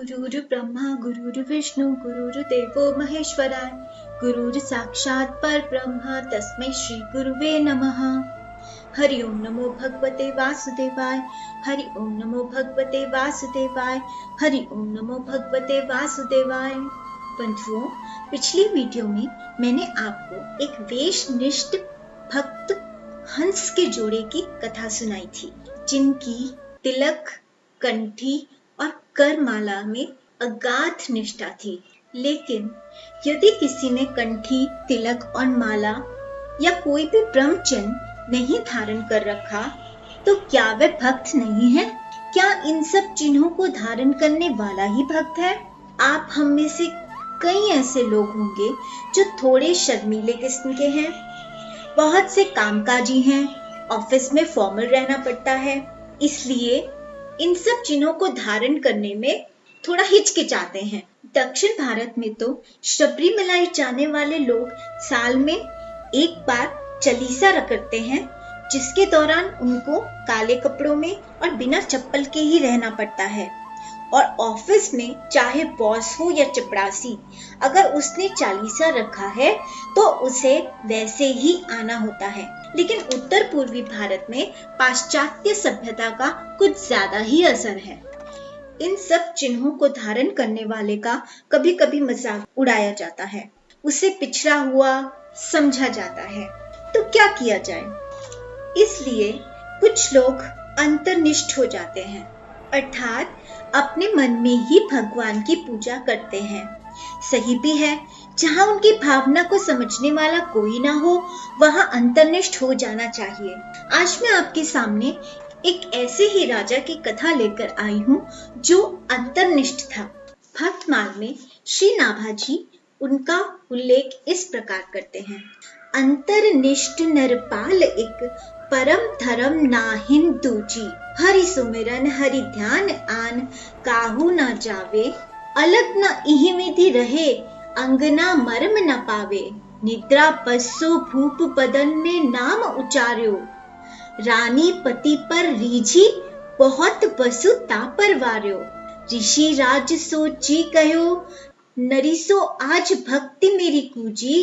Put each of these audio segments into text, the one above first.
गुरुर् ब्रह्मा गुरुर्विष्णु गुरुर्देवो महेश्वराय गुरुर् साक्षात् परब्रह्म तस्मै श्री गुरुवे नमः। हरि ओम नमो भगवते वासुदेवाय। हरि ओम नमो भगवते वासुदेवाय। हरि ओम नमो भगवते वासुदेवाय। बंधुओं, पिछली वीडियो में मैंने आपको एक वेशनिष्ठ भक्त हंस के जोड़े की कथा सुनाई थी, जिनकी तिलक, कंठी और करमाला में अगाध निष्ठा थी। लेकिन यदि किसी ने कंठी, तिलक और माला या कोई भी ब्रह्मचिन्ह नहीं धारण कर रखा, तो क्या वह भक्त नहीं है? क्या इन सब चिन्हों को धारण करने वाला ही भक्त है? आप हम में से कई ऐसे लोग होंगे जो थोड़े शर्मीले किस्म के हैं, बहुत से कामकाजी हैं, ऑफिस में फॉर्मल रहना पड़ता है, इसलिए इन सब चिन्हों को धारण करने में थोड़ा हिचकिचाते हैं। दक्षिण भारत में तो शबरीमलाई जाने वाले लोग साल में एक बार चालीसा रखते हैं, जिसके दौरान उनको काले कपड़ों में और बिना चप्पल के ही रहना पड़ता है। और ऑफिस में चाहे बॉस हो या चपरासी, अगर उसने चालीसा रखा है तो उसे वैसे ही आना होता है। लेकिन उत्तर पूर्वी भारत में पाश्चात्य सभ्यता का कुछ ज्यादा ही असर है। इन सब चिन्हों को धारण करने वाले का कभी कभी मजाक उड़ाया जाता है, उसे पिछड़ा हुआ समझा जाता है। तो क्या किया जाए? इसलिए कुछ लोग अंतर्निष्ठ हो जाते हैं, अर्थात अपने मन में ही भगवान की पूजा करते हैं। सही भी है, जहाँ उनकी भावना को समझने वाला कोई ना हो, वहाँ अंतर्निष्ठ हो जाना चाहिए। आज मैं आपके सामने एक ऐसे ही राजा की कथा लेकर आई हूँ जो अंतर्निष्ठ था। भक्तमाल में श्री नाभाजी उनका उल्लेख इस प्रकार करते हैं। अंतर्निष्ठ नरपाल एक परम धर्म नाहिन दूजी, हरि सुमिरन हरि ध्यान आन काहू न जावे, अलग न इहि विधि रहे अंगना मर्म न पावे, निद्रा पस्सो भूप बदन में नाम उचार्यो, रानी पति पर रीझी बहुत बसु तापर वार्यो, ऋषि राज सो जी कहो नरिसो आज भक्ति मेरी कूजी,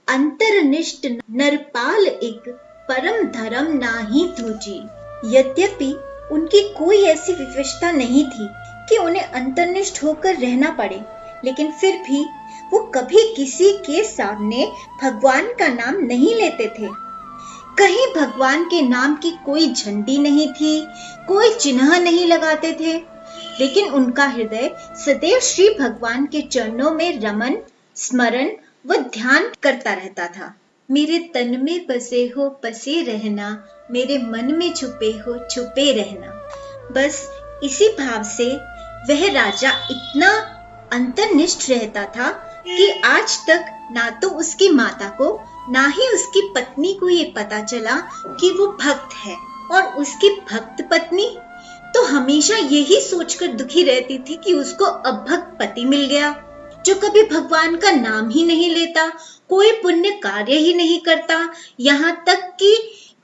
अंतर्निष्ठ नरपाल एक परम धर्म नाही दूजी। यद्यपि उनकी कोई ऐसी विवशता नहीं थी कि उन्हें अंतर्निष्ठ होकर रहना पड़े, लेकिन फिर भी वो कभी किसी के सामने भगवान का नाम नहीं लेते थे। कहीं भगवान के नाम की कोई झंडी नहीं थी, कोई चिन्ह नहीं लगाते थे, लेकिन उनका हृदय सदैव श्री भगवान के चरणों में रमन, स्मरण व ध्यान करता रहता था। मेरे तन में बसे हो बसे रहना, मेरे मन में छुपे हो छुपे रहना। बस इसी भाव से वह राजा इतना अंतर्निष्ठ रहता था कि आज तक ना तो उसकी माता को ना ही उसकी पत्नी को ये पता चला कि वो भक्त है, और उसकी भक्त पत्नी तो हमेशा यही सोचकर दुखी रहती थी कि उसको अभक्त पति मिल गया, जो कभी भगवान का नाम ही नहीं लेता, कोई पुण्य कार्य ही नहीं करता, यहाँ तक कि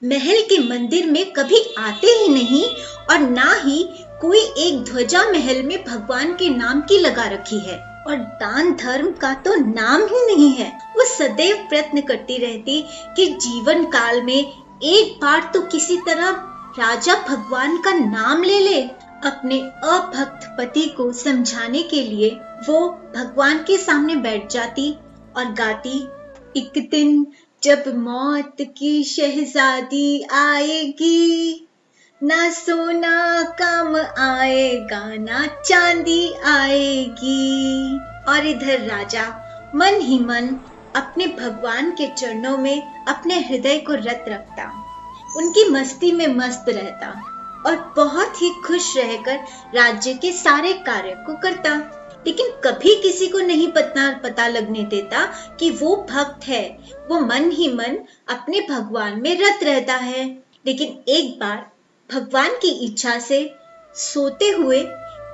महल के मंदिर में कभी आते ही नहीं, और ना ही कोई एक ध्वजा महल में भगवान के नाम की लगा रखी है, और दान धर्म का तो नाम ही नहीं है। वो सदैव प्रयत्न करती रहती कि जीवन काल में एक बार तो किसी तरह राजा भगवान का नाम ले ले। अपने अभक्त पति को समझाने के लिए वो भगवान के सामने बैठ जाती और गाती, एक दिन जब मौत की शहजादी आएगी, ना सोना काम आएगा ना चांदी आएगी। और इधर राजा मन ही मन अपने भगवान के चरणों में अपने हृदय को रत रखता, उनकी मस्ती में मस्त रहता और बहुत ही खुश रहकर राज्य के सारे कार्य को करता। लेकिन कभी किसी को नहीं पता लगने देता कि वो भक्त है, वो मन ही मन अपने भगवान में रत रहता है। लेकिन एक बार भगवान की इच्छा से सोते हुए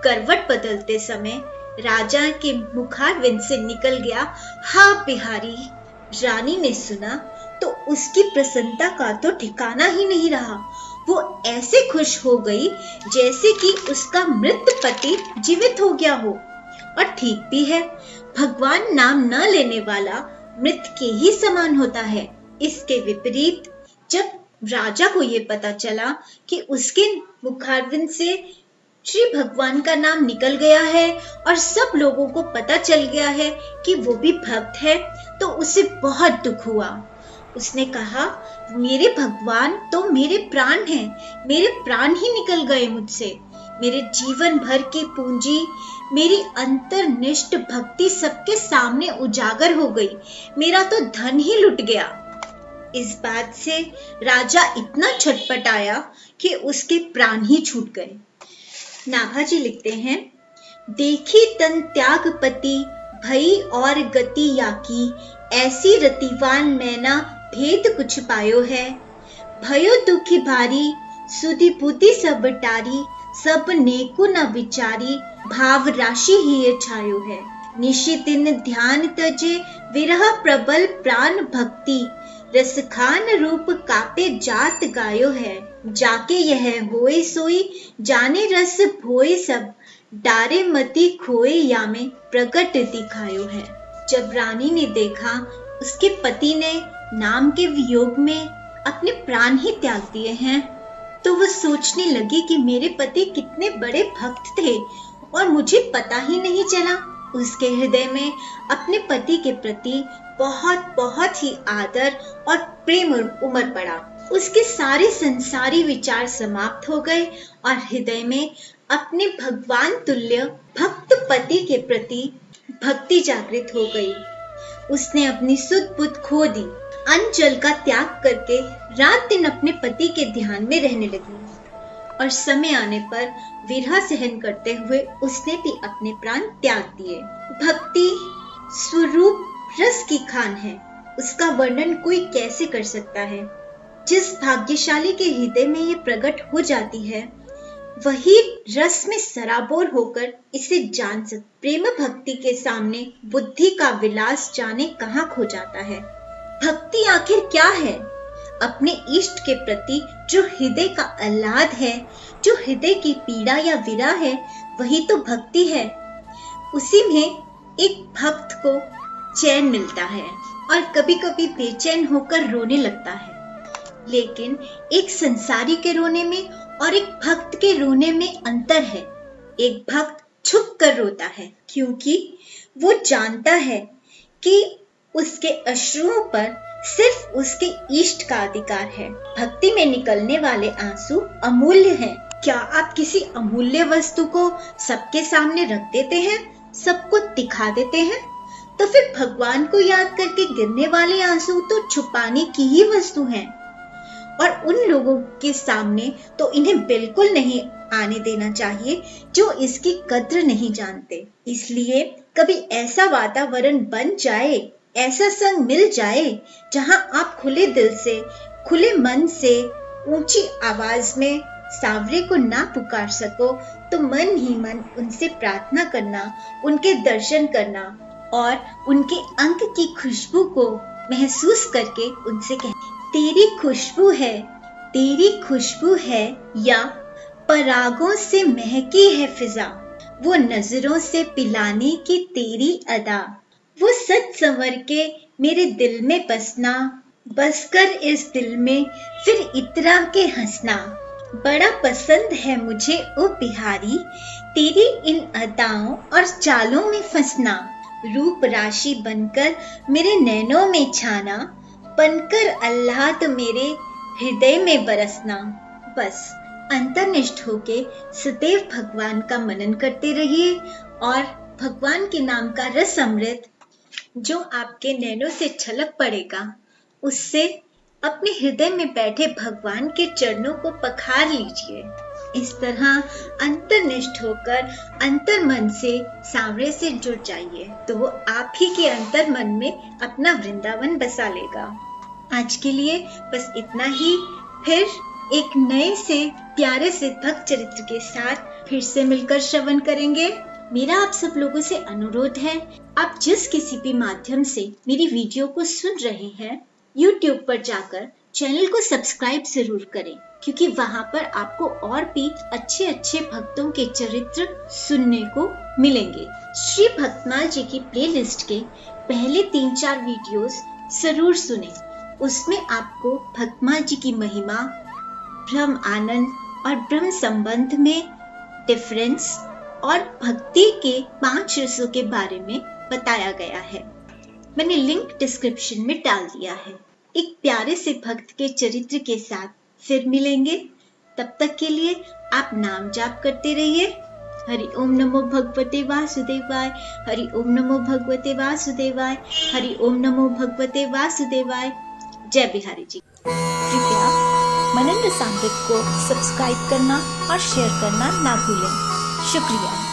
करवट बदलते समय राजा के मुखारविंद से निकल गया, हा बिहारी। रानी ने सुना तो उसकी प्रसन्नता का तो ठिकाना ही नहीं रहा। वो ऐसे खुश हो गई जैसे कि उसका मृत पति जीवित हो गया हो। और ठीक भी है, भगवान नाम न लेने वाला मृत के ही समान होता है। इसके विपरीत जब राजा को ये पता चला कि उसके मुखारविंद से श्री भगवान का नाम निकल गया है और सब लोगों को पता चल गया है कि वो भी भक्त है, तो उसे बहुत दुख हुआ। उसने कहा, मेरे भगवान तो मेरे प्राण हैं, मेरे प्राण ही निकल गए मुझसे। मेरे जीवन भर की पूंजी, मेरी अंतर्निष्ठ भक्ति सबके सामने उजागर हो गई। मेरा तो धन ही लुट गया। इस बात से राजा इतना छटपटाया कि उसके प्राण ही छूट गए। नाभाजी लिखते हैं, देखी तन त्यागपति भई और गति याकी, ऐसी रतिवान मैना भेद कुछ पायो है। भयो दुखी भारी सुधि बुद्धि सब टारी, सब नेको न विचारी, भाव राशि ही छायो है। निशि दिन ध्यान तजे विरह प्रबल प्राण भक्ति, रसखान रूप कापे जात गायो है। जाके यह होए सोई जाने रस भोए सब, डारे मति खोए या में प्रगट दिखायो है। जब रानी ने देखा उसके पति ने नाम के वियोग में अपने प्राण ही त्याग दिए हैं, तो वह सोचने लगी कि मेरे पति कितने बड़े भक्त थे और मुझे पता ही नहीं चला। उसके हृदय में अपने पति के प्रति बहुत बहुत ही आदर और प्रेम उमड़ पड़ा। उसके सारे संसारी विचार समाप्त हो गए और हृदय में अपने भगवान तुल्य भक्त पति के प्रति भक्ति जागृत हो गई। उसने अपनी सुध बुध खो दी, अन्न जल का त्याग करके रात दिन अपने पति के ध्यान में रहने लगी और समय आने पर विरह सहन करते हुए उसने भी अपने प्राण त्याग दिए। भक्ति स्वरूप रस की खान है, उसका वर्णन कोई कैसे कर सकता है। जिस भाग्यशाली के हृदय में ये प्रकट हो जाती है, वही रस में सराबोर होकर इसे जान सकता। प्रेम भक्ति के सामने बुद्धि का विलास जाने कहाँ खो जाता है। भक्ति आखिर क्या है? अपने इष्ट के प्रति जो हृदय का आह्लाद है, जो हृदय की पीड़ा या विरह है, वही तो भक्ति है। उसी में एक भक्त को चैन मिलता है और कभी कभी बेचैन होकर रोने लगता है। लेकिन एक संसारी के रोने में और एक भक्त के रोने में अंतर है। एक भक्त छुप कर रोता है क्योंकि वो जानता है कि उसके अश्रुओं पर सिर्फ उसके इष्ट का अधिकार है। भक्ति में निकलने वाले आंसू अमूल्य हैं। क्या आप किसी अमूल्य वस्तु को सबके सामने रख देते हैं, सबको दिखा देते हैं? तो फिर भगवान को याद करके गिरने वाले आंसू तो छुपाने की ही वस्तु हैं। और उन लोगों के सामने तो इन्हें बिल्कुल नहीं आने देना चाहिए जो इसकी कद्र नहीं जानते। इसलिए कभी ऐसा वातावरण बन जाए, ऐसा संग मिल जाए जहां आप खुले दिल से, खुले मन से, ऊंची आवाज में सांवरे को ना पुकार सको, तो मन ही मन उनसे प्रार्थना करना, उनके दर्शन करना और उनके अंक की खुशबू को महसूस करके उनसे कहना, तेरी खुशबू है, तेरी खुशबू है, या परागों से महकी है फिजा, वो नजरों से पिलाने की तेरी अदा, वो सच संवर के मेरे दिल में बसना, बसकर इस दिल में फिर इतरा के हंसना। बड़ा पसंद है मुझे ओ बिहारी, तेरी इन अदाओं और चालों में फंसना, रूप राशि बनकर मेरे नैनों में छाना, बनकर अल्लाह तो मेरे हृदय में बरसना। बस अंतर्निष्ठ होके सदैव भगवान का मनन करते रहिए और भगवान के नाम का रस अमृत जो आपके नैनों से छलक पड़ेगा, उससे अपने हृदय में बैठे भगवान के चरणों को पखार लीजिए। इस तरह अंतर्निष्ठ होकर अंतर मन से सांवरे से जुड़ जाइए, तो वो आप ही के अंतर मन में अपना वृंदावन बसा लेगा। आज के लिए बस इतना ही। फिर एक नए से प्यारे से भक्त चरित्र के साथ फिर से मिलकर श्रवण करेंगे। मेरा आप सब लोगों से अनुरोध है, आप जिस किसी भी माध्यम से मेरी वीडियो को सुन रहे हैं, YouTube पर जाकर चैनल को सब्सक्राइब जरूर करें, क्योंकि वहां पर आपको और भी अच्छे अच्छे भक्तों के चरित्र सुनने को मिलेंगे। श्री भक्तमाल जी की प्लेलिस्ट के पहले 3-4 वीडियोस जरूर सुनें। उसमें आपको भक्तमाल जी की महिमा, ब्रह्म आनंद और ब्रह्म संबंध में डिफरेंस और भक्ति के 5 रसों के बारे में बताया गया है। मैंने लिंक डिस्क्रिप्शन में डाल दिया है। एक प्यारे से भक्त के चरित्र के साथ फिर मिलेंगे। तब तक के लिए आप नाम जाप करते रहिए। हरि ओम नमो भगवते वासुदेवाय, हरि ओम नमो भगवते वासुदेवाय, हरि ओम नमो भगवते वासुदेवाय। जय बिहारी जी। कृपया मनन रसामृत को सब्सक्राइब करना और शेयर करना ना भूलें। शुक्रिया।